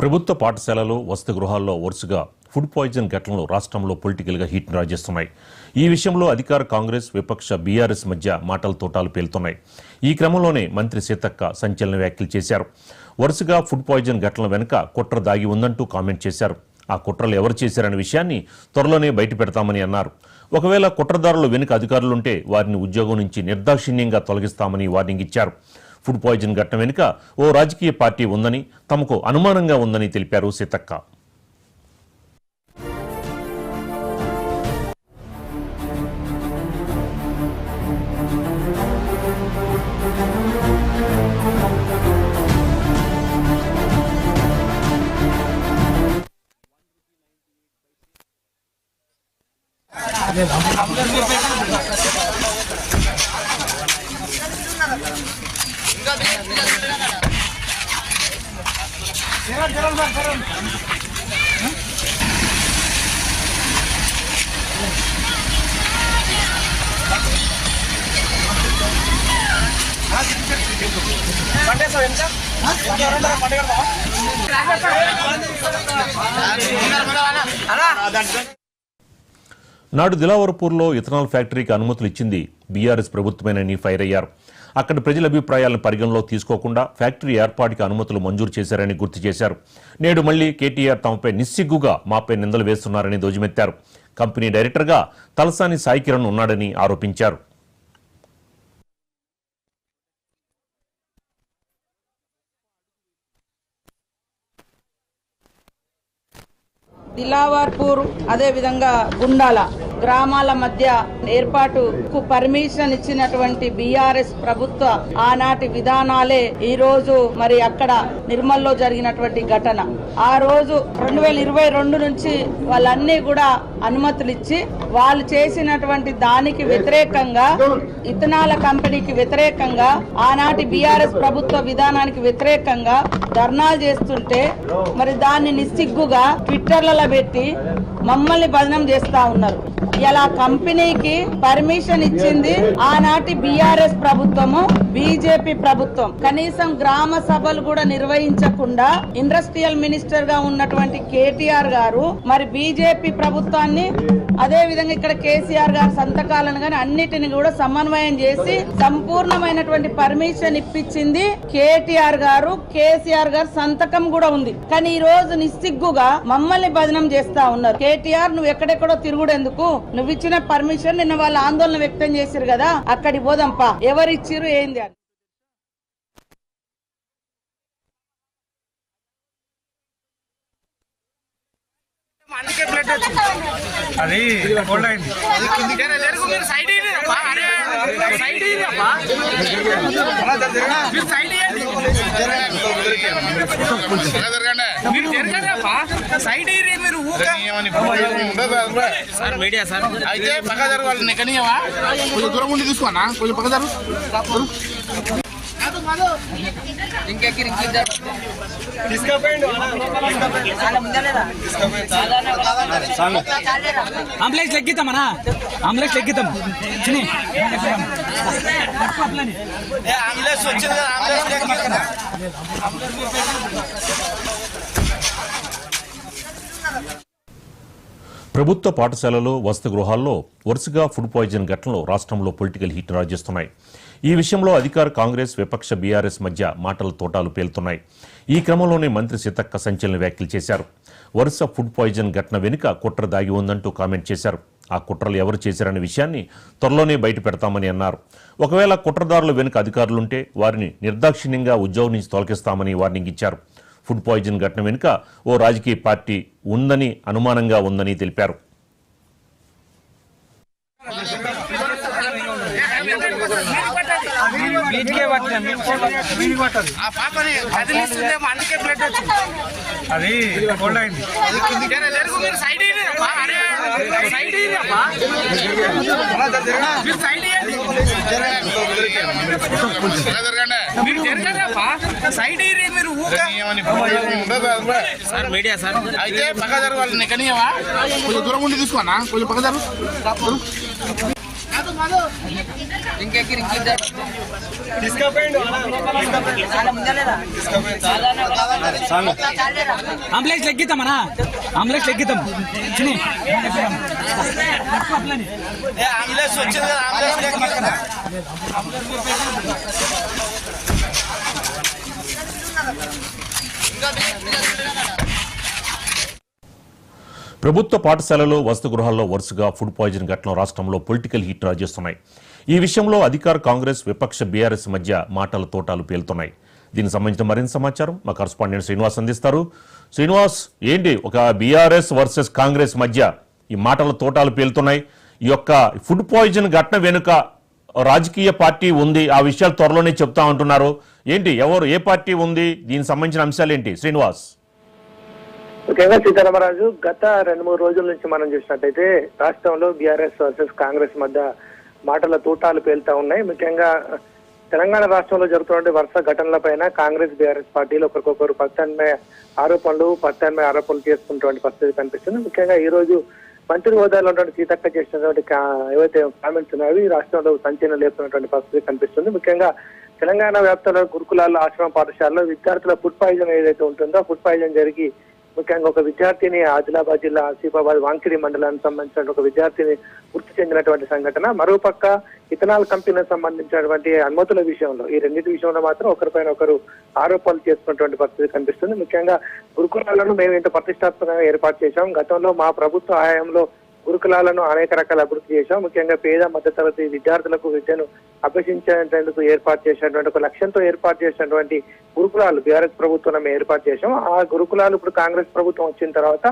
ప్రభుత్వ పాఠశాలలు వసతి గృహాల్లో వరుసగా ఫుడ్ పాయిజన్ ఘటనలు రాష్ట్రంలో పొలిటికల్గా హీట్ను రాజేస్తున్నాయి. ఈ విషయంలో అధికార కాంగ్రెస్ విపక్ష బీఆర్ఎస్ మధ్య మాటల తోటాలు పేలుతున్నాయి. ఈ క్రమంలోనే మంత్రి సీతక్క సంచలన వ్యాఖ్యలు చేశారు. వరుసగా ఫుడ్ పాయిజన్ ఘటనల వెనుక కుట్ర దాగి ఉందంటూ కామెంట్ చేశారు. ఆ కుట్రలు ఎవరు చేశారనే విషయాన్ని త్వరలోనే బయట పెడతామని అన్నారు. ఒకవేళ కుట్రదారులు వెనుక అధికారులుంటే వారిని ఉద్యోగం నుంచి నిర్దాక్షిణ్యంగా తొలగిస్తామని వార్నింగ్ ఇచ్చారు. ఫుడ్ పాయిజన్ ఘటన వెనుక ఓ రాజకీయ పార్టీ ఉందని, తమకు అనుమానంగా ఉందని తెలిపారు సీతక్క. నాడు దిలావర్పూర్లో ఇథనాల్ ఫ్యాక్టరీకి అనుమతులు ఇచ్చింది బీఆర్ఎస్ ప్రభుత్వమేనని ఫైర్ అయ్యారు. అక్కడి ప్రజల అభిప్రాయాలను పరిగణలో తీసుకోకుండా ఫ్యాక్టరీ ఏర్పాటుకి అనుమతులు మంజూరు చేశారని గుర్తు చేశారు. నేడు మళ్లీ కేటీఆర్ తమపై నిస్సిగ్గుగా మాపై నిందలు వేస్తున్నారని ధ్వజమెత్తారు. కంపెనీ డైరెక్టర్గా తలసాని సాయికిరణ్ ఉన్నాడని ఆరోపించారు. దిలావర్పూర్ అదేవిధంగా గుండాల గ్రామాల మధ్య ఏర్పాటుకు పర్మిషన్ ఇచ్చినటువంటి బీఆర్ఎస్ ప్రభుత్వ ఆనాటి విధానాలే ఈ రోజు మరి అక్కడ నిర్మల్లో జరిగినటువంటి ఘటన. ఆ రోజు 2022 నుంచి వాళ్ళన్నీ కూడా అనుమతులు ఇచ్చి వాళ్ళు చేసినటువంటి దానికి వ్యతిరేకంగా, ఇథనాల కంపెనీకి వ్యతిరేకంగా, ఆనాటి బీఆర్ఎస్ ప్రభుత్వ విధానానికి వ్యతిరేకంగా ధర్నాలు చేస్తుంటే మరి దాన్ని నిస్సిగ్గుగా ట్విట్టర్లలో పెట్టి మమ్మల్ని బదనం చేస్తా ఉన్నారు. ఇలా కంపెనీకి పర్మిషన్ ఇచ్చింది ఆనాటి బీఆర్ఎస్ ప్రభుత్వము, బీజేపీ ప్రభుత్వం. కనీసం గ్రామ సభలు కూడా నిర్వహించకుండా ఇండస్ట్రియల్ మినిస్టర్ గా ఉన్నటువంటి కేటీఆర్ గారు మరి బీజేపీ ప్రభుత్వాన్ని, అదే విధంగా ఇక్కడ కేసీఆర్ గారి సంతకాలను గాని అన్నిటిని కూడా సమన్వయం చేసి సంపూర్ణమైనటువంటి పర్మిషన్ ఇప్పించింది కేటీఆర్ గారు. కేసీఆర్ గారు సంతకం కూడా ఉంది. కానీ ఈ రోజు నిస్సిగ్గుగా మమ్మల్ని బదనం చేస్తా ఉన్నారు. కేటీఆర్ నువ్వు ఎక్కడెక్కడో తిరుగుడెందుకు, నువ్వు ఇచ్చిన పర్మిషన్ నిన్న వాళ్ళు ఆందోళన వ్యక్తం చేశారు కదా, అక్కడికి పోదాంపా, ఎవరిచ్చిరు ఏంది అని. అది మీడియా సార్ అయితే పక్క జరగాలి. నెక్కనియవా కొంచెం దూరం ఉండి తీసుకోనా, కొంచెం పక్క జరుగు. ఆంబులెన్స్ లెక్కిద్దామనా, ఆంబులెన్స్ లెక్కిద్దాం. అంబులెన్స్ వచ్చింది కదా, ప్రభుత్వ పాఠశాలలు వసతి గృహాల్లో వరుసగా ఫుడ్ పాయిజన్ ఘటనలు రాష్ట్రంలో పొలిటికల్ హీట్ రాజేస్తున్నాయి. ఈ విషయంలో అధికార కాంగ్రెస్ విపక్ష బీఆర్ఎస్ మధ్య మాటల తోటాలు పేలుతున్నాయి. ఈ క్రమంలోనే మంత్రి సీతక్క సంచలన వ్యాఖ్యలు చేశారు. వరుస ఫుడ్ పాయిజన్ ఘటన వెనుక కుట్ర దాగి ఉందంటూ కామెంట్ చేశారు. ఆ కుట్రలు ఎవరు చేశారనే విషయాన్ని త్వరలోనే బయట పెడతామని అన్నారు. ఒకవేళ కుట్రదారులు వెనుక అధికారులుంటే వారిని నిర్దాక్షిణ్యంగా ఉద్యోగం నుంచి తొలగిస్తామని వార్నింగ్ ఇచ్చారు. ఫుడ్ పాయిజన్ ఘటన వెనుక ఓ రాజకీయ పార్టీ ఉందని, అనుమానంగా ఉందని తెలిపారు. అది మీడియా సార్ అయితే పక్క జరగాలి. నెక్కనియవా కొంచెం దూరం ఉండి తీసుకోనా, కొంచెం పక్క జరుగు. ఆంబులెన్స్ లెక్కిద్దామనా ఆంబులెన్స్ లెక్కిద్దాం చిన్ని ప్రభుత్వ పాఠశాలలో వసతి గృహాల్లో వరుసగా ఫుడ్ పాయిజన్ ఘటనలు రాష్ట్రంలో పొలిటికల్ హీట్ రాజేస్తున్నాయి. ఈ విషయంలో అధికార కాంగ్రెస్ విపక్ష బీఆర్ఎస్ మధ్య మాటల తోటాలు పేలుతున్నాయి. దీనికి సంబంధించిన మరింత సమాచారం మా కరెస్పాండెంట్ శ్రీనివాస్ అందిస్తారు. శ్రీనివాస్, ఏంటి ఒక బీఆర్ఎస్ వర్సెస్ కాంగ్రెస్ మధ్య ఈ మాటల తోటాలు పేలుతున్నాయి? ఈ యొక్క ఫుడ్ పాయిజన్ ఘటన వెనుక రాజకీయ పార్టీ ఉంది, ఆ విషయాలు త్వరలోనే చెప్తా ఉంటున్నారు. ఏంటి, ఎవరు, ఏ పార్టీ ఉంది, దీనికి సంబంధించిన అంశాలు ఏంటి శ్రీనివాస్? ముఖ్యంగా సీతారామరాజు, గత 2-3 రోజుల నుంచి మనం చూసినట్టయితే రాష్ట్రంలో బీఆర్ఎస్ వర్సెస్ కాంగ్రెస్ మధ్య మాటల తూటాలు పేలుతా ఉన్నాయి. ముఖ్యంగా తెలంగాణ రాష్ట్రంలో జరుగుతున్న వరుస ఘటనలపైన కాంగ్రెస్ బీఆర్ఎస్ పార్టీలు ఒకరికొకరు ప్రత్యామ్నాయ ఆరోపణలు చేసుకున్నటువంటి పరిస్థితి కనిపిస్తుంది. ముఖ్యంగా ఈ రోజు మంత్రి హోదాలో ఉన్నటువంటి సీతక్క చేసినటువంటి ఏవైతే కామెంట్స్ ఉన్నాయో రాష్ట్రంలో సంచలనం లేపుతున్నటువంటి పరిస్థితి కనిపిస్తుంది. ముఖ్యంగా తెలంగాణ వ్యాప్తంలో గురుకులాల్లో, ఆశ్రమ పాఠశాలలో విద్యార్థుల ఫుడ్ పాయిజన్ ఏదైతే ఉంటుందో ఫుడ్ పాయిజన్ జరిగి ముఖ్యంగా ఒక విద్యార్థిని ఆదిలాబాద్ జిల్లా ఆసిఫాబాద్ వాంకిడి మండలానికి సంబంధించిన ఒక విద్యార్థిని మృతి చెందినటువంటి సంఘటన. మరోపక్క ఇథనాల్ కంపెనీకి సంబంధించినటువంటి అనుమతుల విషయంలో, ఈ రెండింటి విషయంలో మాత్రం ఒకరిపైన ఒకరు ఆరోపణలు చేసుకున్నటువంటి పరిస్థితి కనిపిస్తుంది. ముఖ్యంగా గురుకులాలను మేము ఇంత ప్రతిష్టాత్మకంగా ఏర్పాటు చేశాం. గతంలో మా ప్రభుత్వ హయాంలో గురుకులాలను అనేక రకాల అభివృద్ధి చేశాం. ముఖ్యంగా పేద మధ్యతరగతి విద్యార్థులకు విద్యను అభ్యసించేందుకు ఏర్పాటు చేసినటువంటి ఒక లక్ష్యంతో ఏర్పాటు చేసినటువంటి గురుకులాలు బీఆర్ఎస్ ప్రభుత్వం ఏర్పాటు చేశాం. ఆ గురుకులాలు ఇప్పుడు కాంగ్రెస్ ప్రభుత్వం వచ్చిన తర్వాత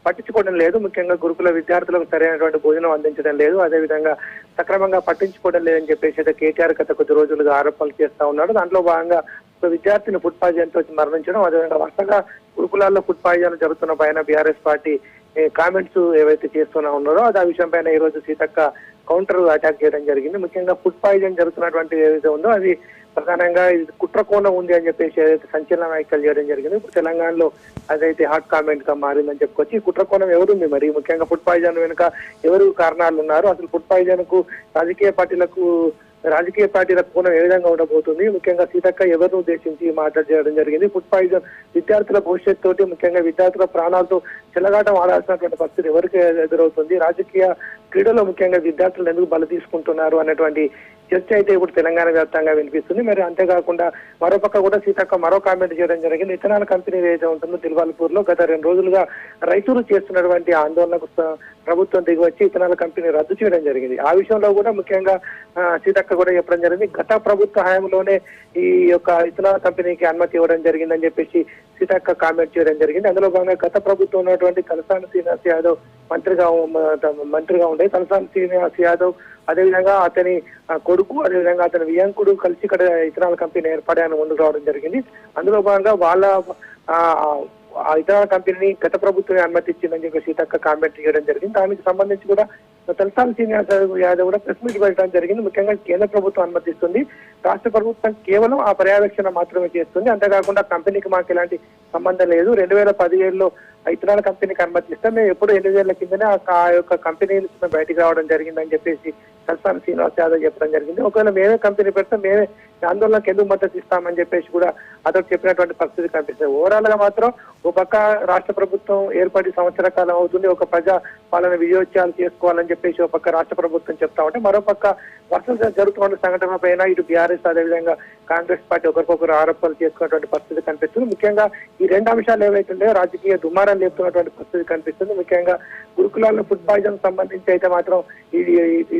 పట్టించుకోవడం లేదు. ముఖ్యంగా గురుకుల విద్యార్థులకు సరైనటువంటి భోజనం అందించడం లేదు, అదేవిధంగా సక్రమంగా పట్టించుకోవడం లేదని చెప్పేసి అయితే కేటీఆర్ గత కొద్ది రోజులుగా ఆరోపణలు చేస్తా ఉన్నాడు. దాంట్లో భాగంగా ఒక విద్యార్థిని ఫుడ్ పాయిజన్ తో మరణించడం, అదేవిధంగా వరుసగా గురుకులాల్లో ఫుడ్ పాయిజన్ జరుగుతున్న పైన బీఆర్ఎస్ పార్టీ కామెంట్స్ ఏవైతే చేస్తున్నా ఉన్నారో ఆ విషయం పైన ఈ రోజు సీతక్క కౌంటర్ అటాక్ చేయడం జరిగింది. ముఖ్యంగా ఫుడ్ పాయిజన్ జరుగుతున్నటువంటి ఏదైతే ఉందో అది ప్రధానంగా కుట్రకోణం ఉంది అని చెప్పేసి ఏదైతే సంచలన వ్యాఖ్యలు చేయడం జరిగింది. ఇప్పుడు తెలంగాణలో అదైతే హాట్ కామెంట్ గా మారిందని చెప్పుకోవచ్చు. ఈ కుట్రకోణం ఎవరుంది మరి, ముఖ్యంగా ఫుడ్ పాయిజన్ వెనుక ఎవరు కారణాలు ఉన్నారు, అసలు ఫుడ్ పాయిజన్ కు రాజకీయ పార్టీల కోణం ఏ విధంగా ఉండబోతుంది, ముఖ్యంగా సీతక్క ఎవరిని ఉద్దేశించి మాట్లాడడం జరిగింది. ఫుడ్ పాయిజన్ విద్యార్థుల భవిష్యత్తు తోటి, ముఖ్యంగా విద్యార్థుల ప్రాణాలతో చెలగాటం ఆడాల్సినటువంటి పరిస్థితి ఎవరికి ఎదురవుతుంది, రాజకీయ క్రీడలో ముఖ్యంగా విద్యార్థులు ఎందుకు బలి తీసుకుంటున్నారు అనేటువంటి చర్చ అయితే ఇప్పుడు తెలంగాణ వ్యాప్తంగా వినిపిస్తుంది. మరి అంతేకాకుండా మరోపక్క కూడా సీతక్క మరో కామెంట్ చేయడం జరిగింది. ఇథనాల్ కంపెనీ ఏదైతే ఉంటుందో దిల్వాల్పూర్ లో గత 2 రోజులుగా రైతులు చేస్తున్నటువంటి ఆందోళనకు ప్రభుత్వం దిగి వచ్చి ఇథనాల్ కంపెనీ రద్దు చేయడం జరిగింది. ఆ విషయంలో కూడా ముఖ్యంగా సీతక్క కూడా చెప్పడం జరిగింది. గత ప్రభుత్వ హయాంలోనే ఈ యొక్క ఇథనాల్ కంపెనీకి అనుమతి ఇవ్వడం జరిగిందని చెప్పేసి సీతక్క కామెంట్ చేయడం జరిగింది. అందులో భాగంగా గత ప్రభుత్వం ఉన్నటువంటి తలసాని శ్రీనివాస్ యాదవ్ మంత్రిగా ఉండే తలసాని శ్రీనివాస్ యాదవ్, అదేవిధంగా అతని కొడుకు, అదేవిధంగా అతని వియంకుడు కలిసి ఇక్కడ ఇథనాల్ కంపెనీ ఏర్పడాలని ముందుకు రావడం జరిగింది. అందులో భాగంగా వాళ్ళ ఇథనాల్ కంపెనీని గత ప్రభుత్వమే అనుమతి ఇచ్చిందని చెప్పి సీతక్క కామెంట్ చేయడం జరిగింది. దానికి సంబంధించి కూడా తలసాని శ్రీనివాస్ యాదవ్ కూడా ప్రెస్ మీట్ పెట్టడం జరిగింది. ముఖ్యంగా కేంద్ర ప్రభుత్వం అనుమతిస్తుంది, రాష్ట్ర ప్రభుత్వం కేవలం ఆ పర్యవేక్షణ మాత్రమే చేస్తుంది, అంతేకాకుండా కంపెనీకి మాకు ఎలాంటి సంబంధం లేదు. 2017లో ఇథనాల్ కంపెనీకి అనుమతిస్తే మేము ఎప్పుడు 8 ఏళ్ల కిందనే ఆ యొక్క కంపెనీ నుంచి మేము బయటికి రావడం జరిగిందని చెప్పేసి తలసాని శ్రీనివాస్ యాదవ్ చెప్పడం జరిగింది. ఒకవేళ మేమే కంపెనీ పెడితే మేమే ఆందోళనకు ఎందుకు మద్దతు ఇస్తామని చెప్పేసి కూడా అతను చెప్పినటువంటి పరిస్థితి కనిపిస్తుంది. ఓవరాల్ గా మాత్రం ఒక పక్క రాష్ట్ర ప్రభుత్వం ఏర్పడి సంవత్సర కాలం అవుతుంది, ఒక ప్రజా పాలన విజయోత్సవాలు చేసుకోవాలని చెప్పేసి ఒక పక్క రాష్ట్ర ప్రభుత్వం చెప్తా ఉంటే, మరోపక్క వరుసగా జరుగుతున్న సంఘటన పైన ఇటు బీఆర్ఎస్ అదేవిధంగా కాంగ్రెస్ పార్టీ ఒకరికొకరు ఆరోపణలు చేసుకున్నటువంటి పరిస్థితి కనిపిస్తుంది. ముఖ్యంగా ఈ 2 అంశాలు ఏవైతుందో రాజకీయ దుమారం లేపుతున్నటువంటి పరిస్థితి కనిపిస్తుంది. ముఖ్యంగా గురుకులాల్లో ఫుడ్ పాయిజన్ సంబంధించి అయితే మాత్రం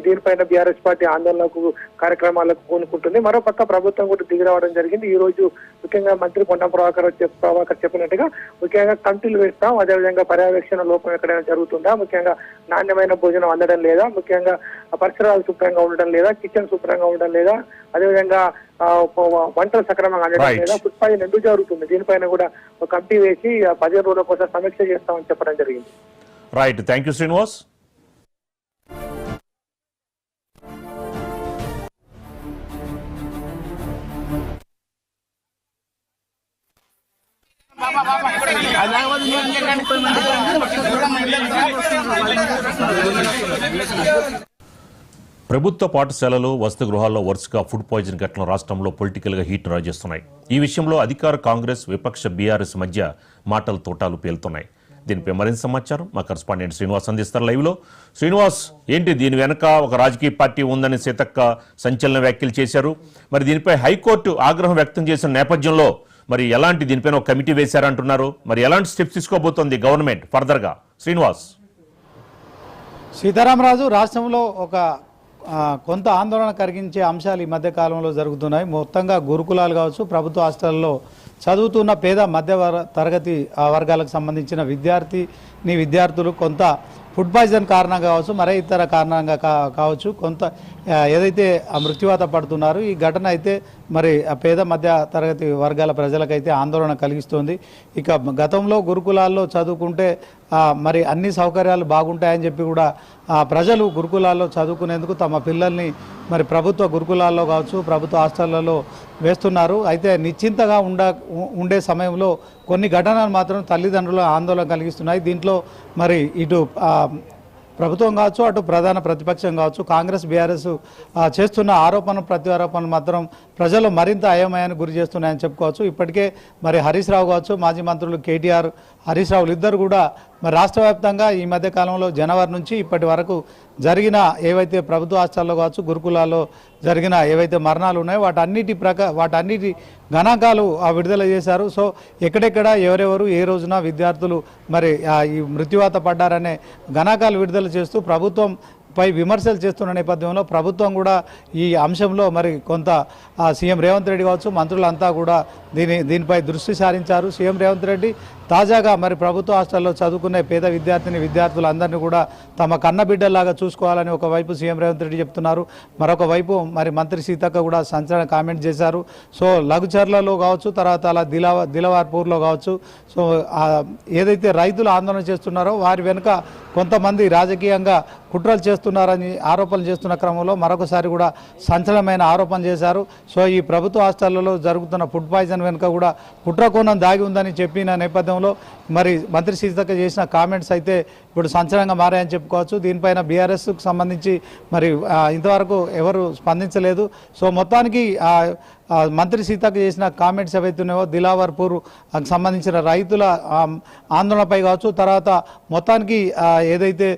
దీనిపైన బీఆర్ఎస్ పార్టీ ఆందోళనకు కార్యక్రమాలకు పూనుకుంటుంది. మరోపక్క ప్రభుత్వం కూడా దిగి రావడం జరిగింది. ఈ రోజు ముఖ్యంగా మంత్రి కొండం ప్రభాకర్ చెప్పినట్టుగా ముఖ్యంగా కమిటీలు వేస్తాం, అదేవిధంగా పర్యవేక్షణ లోపం ఎక్కడైనా జరుగుతుందా, ముఖ్యంగా నాణ్యమైన భోజనం అందడం లేదా, ముఖ్యంగా పరిసరాలు శుభ్రంగా ఉండడం లేదా, కిచెన్ శుభ్రంగా ఉండడం లేదా, అదేవిధంగా వంటలు సక్రమంగా అందడం లేదా, ఫుడ్ పాయిజన్ ఎందుకు జరుగుతుంది, దీనిపైన కూడా ఒక కమిటీ వేసి 15 రోజుల కోసం సమీక్ష చేస్తామని చెప్పడం జరిగింది. Right, thank you Srinivas. ప్రభుత్వ పాఠశాలలు వసతి గృహాల్లో వరుసగా ఫుడ్ పాయిజన్ ఘటనలు రాష్ట్రంలో పొలిటికల్గా హీట్ను రాజేస్తున్నాయి. ఈ విషయంలో అధికార కాంగ్రెస్ విపక్ష బీఆర్ఎస్ మధ్య మాటలు తోటాలు పేలుతున్నాయి. దీనిపై మరింత సమాచారం మా కరెస్పాండెంట్ శ్రీనివాస్ అందిస్తారు లైవ్లో. శ్రీనివాస్, ఏంటి దీని వెనక ఒక రాజకీయ పార్టీ ఉందని సీతక్క సంచలన వ్యాఖ్యలు చేశారు. మరి దీనిపై హైకోర్టు ఆగ్రహం వ్యక్తం చేసిన నేపథ్యంలో మరి ఎలాంటి దీనిపైన ఒక కమిటీ వేశారంటున్నారు. మరి ఎలాంటి స్టెప్స్ తీసుకోబోతోంది గవర్నమెంట్ ఫర్దర్గా? శ్రీనివాస్. సీతారామరాజు, రాష్ట్రంలో ఒక కొంత ఆందోళన కలిగించే అంశాలు ఈ మధ్య కాలంలో జరుగుతున్నాయి. మొత్తంగా గురుకులాలు కావచ్చు, ప్రభుత్వ హాస్టల్లో చదువుతున్న పేద మధ్య తరగతి వర్గాలకు సంబంధించిన విద్యార్థులు కొంత ఫుడ్ పాయిజన్ కారణంగా కావచ్చు, మరే ఇతర కారణంగా కావచ్చు, కొంత ఏదైతే మృత్యువాత పడుతున్నారు. ఈ ఘటన అయితే మరి పేద మధ్య తరగతి వర్గాల ప్రజలకైతే ఆందోళన కలిగిస్తుంది. ఇక గతంలో గురుకులాల్లో చదువుకుంటే మరి అన్ని సౌకర్యాలు బాగుంటాయని చెప్పి కూడా ప్రజలు గురుకులాల్లో చదువుకునేందుకు తమ పిల్లల్ని మరి ప్రభుత్వ గురుకులాల్లో కావచ్చు, ప్రభుత్వ హాస్టళ్లలో వేస్తున్నారు. అయితే నిశ్చింతగా ఉండే సమయంలో కొన్ని ఘటనలు మాత్రం తల్లిదండ్రుల ఆందోళన కలిగిస్తున్నాయి. దీంట్లో మరి ఇటు ప్రభుత్వం కావచ్చు, అటు ప్రధాన ప్రతిపక్షం కావచ్చు, కాంగ్రెస్ బీఆర్ఎస్ చేస్తున్న ఆరోపణలు ప్రత్యారోపణలు మాత్రం ప్రజలు మరింత అయోమయానికి గురి చేస్తున్నాయని చెప్పుకోవచ్చు. ఇప్పటికే మరి హరీష్ రావు కావచ్చు, మాజీ మంత్రులు కేటీఆర్, హరీష్ రావులు ఇద్దరు కూడా మరి రాష్ట్ర వ్యాప్తంగా ఈ మధ్య కాలంలో జనవరి నుంచి ఇప్పటి వరకు జరిగిన ఏవైతే ప్రభుత్వ హాస్టల్లో కావచ్చు, గురుకులాల్లో జరిగిన ఏవైతే మరణాలు ఉన్నాయో వాటన్నిటి గణాంకాలు విడుదల చేశారు. సో ఎక్కడెక్కడ ఎవరెవరు ఏ రోజున విద్యార్థులు మరి ఈ మృత్యువాత పడ్డారనే గణాంకాలు విడుదల చేస్తూ ప్రభుత్వం పై విమర్శలు చేస్తున్న నేపథ్యంలో ప్రభుత్వం కూడా ఈ అంశంలో మరి కొంత సీఎం రేవంత్ రెడ్డి కావచ్చు, మంత్రులంతా కూడా దీనిపై దృష్టి సారించారు. సీఎం రేవంత్ రెడ్డి తాజాగా మరి ప్రభుత్వ హాస్టల్లో చదువుకునే పేద విద్యార్థులందరినీ కూడా తమ కన్నబిడ్డలాగా చూసుకోవాలని ఒకవైపు సీఎం రేవంత్ రెడ్డి చెప్తున్నారు. మరొక వైపు మరి మంత్రి సీతక్క కూడా సంచలన కామెంట్ చేశారు. సో లఘుచర్లలో కావచ్చు, తర్వాత అలా దిలవార్పూర్లో కావచ్చు, సో ఏదైతే రైతులు ఆందోళన చేస్తున్నారో వారి వెనుక కొంతమంది రాజకీయంగా కుట్రలు చేస్తున్నారని ఆరోపణలు చేస్తున్న క్రమంలో మరొకసారి కూడా సంచలనమైన ఆరోపణ చేశారు. సో ఈ ప్రభుత్వ హాస్టళ్లలో జరుగుతున్న ఫుడ్ పాయిజన్ వెనుక కూడా కుట్ర కోణం దాగి ఉందని చెప్పిన నేపథ్యంలో మరి మంత్రి సీతక్క చేసిన కామెంట్స్ అయితే ఇప్పుడు సంచలనంగా మారాయని చెప్పుకోవచ్చు. దీనిపైన బీఆర్ఎస్కు సంబంధించి మరి ఇంతవరకు ఎవరు స్పందించలేదు. సో మొత్తానికి మంత్రి సీతక్క చేసిన కామెంట్స్ ఏవైతున్నాయో దిలావర్పూర్ సంబంధించిన రైతుల ఆందోళనపై కావచ్చు, తర్వాత మొత్తానికి ఏదైతే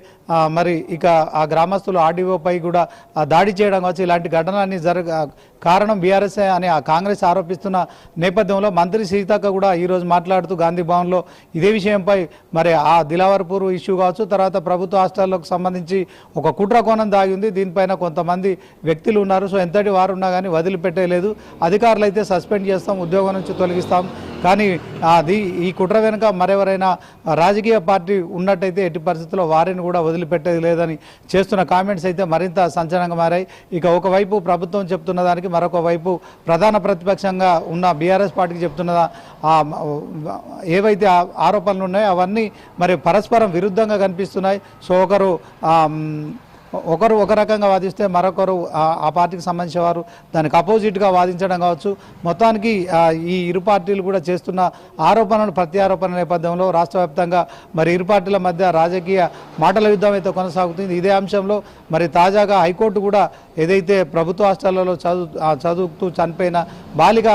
మరి ఇక ఆ గ్రామస్తులు ఆర్డీఓపై కూడా దాడి చేయడం కావచ్చు, ఇలాంటి ఘటనలన్నీ కారణం బీఆర్ఎస్ అని కాంగ్రెస్ ఆరోపిస్తున్న నేపథ్యంలో మంత్రి సీతక్క కూడా ఈరోజు మాట్లాడుతూ గాంధీ భవన్లో ఇదే విషయంపై మరి ఆ దిలావర్పూర్ ఇష్యూ కావచ్చు, తర్వాత ప్రభుత్వ హాస్టళ్లకు సంబంధించి ఒక కుట్ర కోణం దాగి ఉంది. దీనిపైన కొంతమంది వ్యక్తులు ఉన్నారు. సో ఎంతటి వారు ఉన్నా కానీ వదిలిపెట్టలేదు. అధికారులు అయితే సస్పెండ్ చేస్తాం, ఉద్యోగం నుంచి తొలగిస్తాం, కానీ ఈ కుట్ర వెనుక మరెవరైనా రాజకీయ పార్టీ ఉన్నట్టయితే ఎట్టి పరిస్థితుల్లో వారిని కూడా వదిలిపెట్టేది లేదని చేస్తున్న కామెంట్స్ అయితే మరింత సంచలనంగా మారాయి. ఇక ఒకవైపు ప్రభుత్వం చెప్తున్న దానికి మరొక వైపు ప్రధాన ప్రతిపక్షంగా ఉన్న బీఆర్ఎస్ పార్టీకి చెప్తున్న ఏవైతే ఆరోపణలు ఉన్నాయో అవన్నీ మరి పరస్పరం విరుద్ధంగా కనిపిస్తున్నాయి. సో ఒకరు ఒక రకంగా వాదిస్తే మరొకరు ఆ పార్టీకి సంబంధించిన వారు దానికి అపోజిట్గా వాదించడం కావచ్చు. మొత్తానికి ఈ ఇరు పార్టీలు కూడా చేస్తున్న ఆరోపణలు ప్రత్యారోపణ నేపథ్యంలో రాష్ట్ర వ్యాప్తంగా మరి ఇరు పార్టీల మధ్య రాజకీయ మాటల యుద్ధం అయితే కొనసాగుతుంది. ఇదే అంశంలో మరి తాజాగా హైకోర్టు కూడా ఏదైతే ప్రభుత్వ హాస్టళ్లలో చదువుతూ చనిపోయిన బాలిక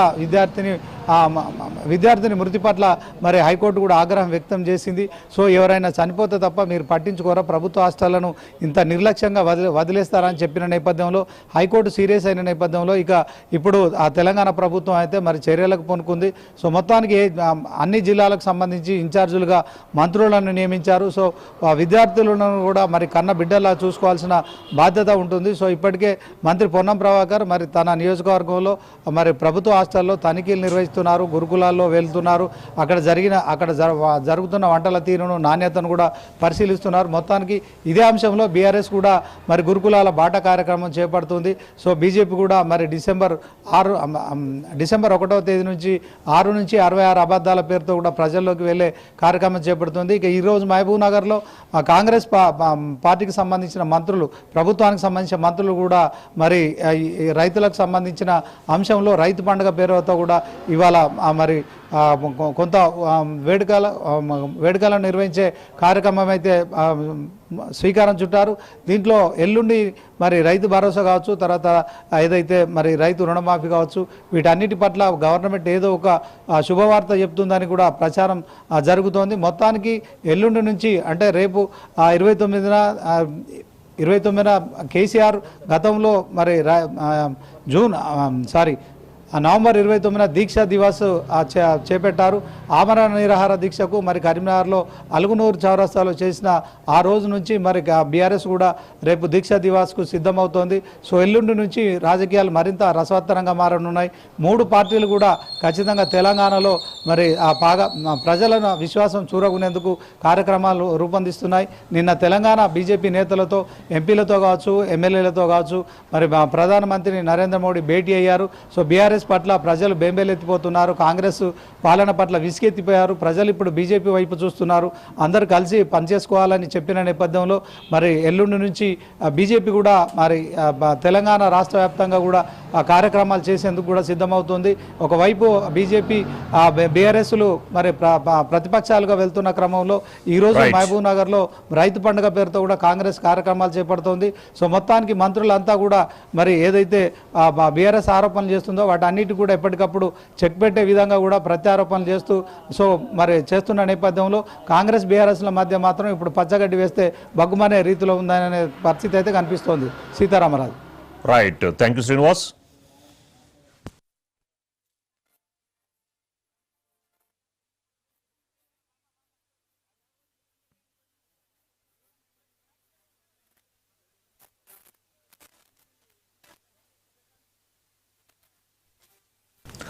విద్యార్థిని మృతి పట్ల మరి హైకోర్టు కూడా ఆగ్రహం వ్యక్తం చేసింది. సో ఎవరైనా చనిపోతే తప్ప మీరు పట్టించుకోరా, ప్రభుత్వ హాస్టళ్లను ఇంత నిర్లక్ష్యంగా వదిలేస్తారని చెప్పిన నేపథ్యంలో హైకోర్టు సీరియస్ అయిన నేపథ్యంలో ఇక ఇప్పుడు ఆ తెలంగాణ ప్రభుత్వం అయితే మరి చర్యలకు పూనుకుంది. సో మొత్తానికి అన్ని జిల్లాలకు సంబంధించి ఇన్ఛార్జీలుగా మంత్రులను నియమించారు. సో విద్యార్థులను కూడా మరి కన్న బిడ్డలా చూసుకోవాల్సిన బాధ్యత ఉంటుంది. సో ఇప్పటికే మంత్రి పొన్నం ప్రభాకర్ మరి తన నియోజకవర్గంలో మరి ప్రభుత్వ హాస్టల్లో తనిఖీలు నిర్వహిస్తున్నారు, గురుకులాల్లో వెళ్తున్నారు, అక్కడ జరుగుతున్న వంటల తీరును నాణ్యతను కూడా పరిశీలిస్తున్నారు. మొత్తానికి ఇదే అంశంలో బీఆర్ఎస్ కూడా మరి గురుకులాల బాట కార్యక్రమం చేపడుతుంది. సో బీజేపీ కూడా మరి డిసెంబర్ 1వ తేదీ నుంచి 6 నుంచి 66 అబద్ధాల పేరుతో కూడా ప్రజల్లోకి వెళ్లే కార్యక్రమం చేపడుతుంది. ఇక ఈరోజు మహబూబ్ నగర్లో కాంగ్రెస్ పార్టీకి సంబంధించిన మంత్రులు, ప్రభుత్వానికి సంబంధించిన మంత్రులు కూడా మరి రైతులకు సంబంధించిన అంశంలో రైతు పండుగ పేరుతో కూడా ఇవాళ ఇవాళ మరి కొంత వేడుకలను నిర్వహించే కార్యక్రమం అయితే శ్రీకారం చుట్టారు. దీంట్లో ఎల్లుండి మరి రైతు భరోసా కావచ్చు, తర్వాత ఏదైతే మరి రైతు రుణమాఫీ కావచ్చు, వీటన్నిటి పట్ల గవర్నమెంట్ ఏదో ఒక శుభవార్త చెప్తుందని కూడా ప్రచారం జరుగుతోంది. మొత్తానికి ఎల్లుండి నుంచి అంటే రేపు 29న కేసీఆర్ గతంలో మరి నవంబర్ 29న దీక్షా దివాస్ చేపట్టారు. ఆమరణ నిరాహార దీక్షకు మరి కరీంనగర్లో అలుగునూరు చౌరస్తాలో చేసిన ఆ రోజు నుంచి మరి బీఆర్ఎస్ కూడా రేపు దీక్షా దివాస్కు సిద్ధమవుతోంది. సో ఎల్లుండి నుంచి రాజకీయాలు మరింత రసవత్తరంగా మారనున్నాయి. 3 పార్టీలు కూడా ఖచ్చితంగా తెలంగాణలో మరి ప్రజలను విశ్వాసం చూరగొనేందుకు కార్యక్రమాలు రూపొందిస్తున్నాయి. నిన్న తెలంగాణ బీజేపీ నేతలతో, ఎంపీలతో కావచ్చు, ఎమ్మెల్యేలతో కావచ్చు మరి ప్రధానమంత్రి నరేంద్ర మోడీ భేటీ అయ్యారు. సో బీఆర్ఎస్ పట్ల ప్రజలు బెంబేలెత్తిపోతున్నారు. కాంగ్రెస్ పాలన పట్ల విసిగెత్తిపోయారు. ప్రజలు ఇప్పుడు బీజేపీ వైపు చూస్తున్నారు. అందరూ కలిసి పనిచేసుకోవాలని చెప్పిన నేపథ్యంలో మరి ఎల్లుండి నుంచి బీజేపీ కూడా మరి తెలంగాణ రాష్ట్ర వ్యాప్తంగా కూడా కార్యక్రమాలు చేసేందుకు కూడా సిద్ధమవుతుంది. ఒకవైపు బీజేపీ బీఆర్ఎస్లు మరి ప్రతిపక్షాలుగా వెళ్తున్న క్రమంలో ఈరోజు మహబూబ్ నగర్లో రైతు పండుగ పేరుతో కూడా కాంగ్రెస్ కార్యక్రమాలు చేపడుతోంది. సో మొత్తానికి మంత్రులంతా కూడా మరి ఏదైతే బీఆర్ఎస్ ఆరోపణలు చేస్తుందో వాటన్నిటి కూడా ఎప్పటికప్పుడు చెక్ పెట్టే విధంగా కూడా ప్రత్యారోపణలు చేస్తూ సో మరి చేస్తున్న నేపథ్యంలో కాంగ్రెస్ బీఆర్ఎస్ల మధ్య మాత్రం ఇప్పుడు పచ్చగడ్డి వేస్తే బగ్గుమనే రీతిలో ఉందనే పరిస్థితి అయితే కనిపిస్తోంది. Sitaramaraju. Right, thank you Srinivas.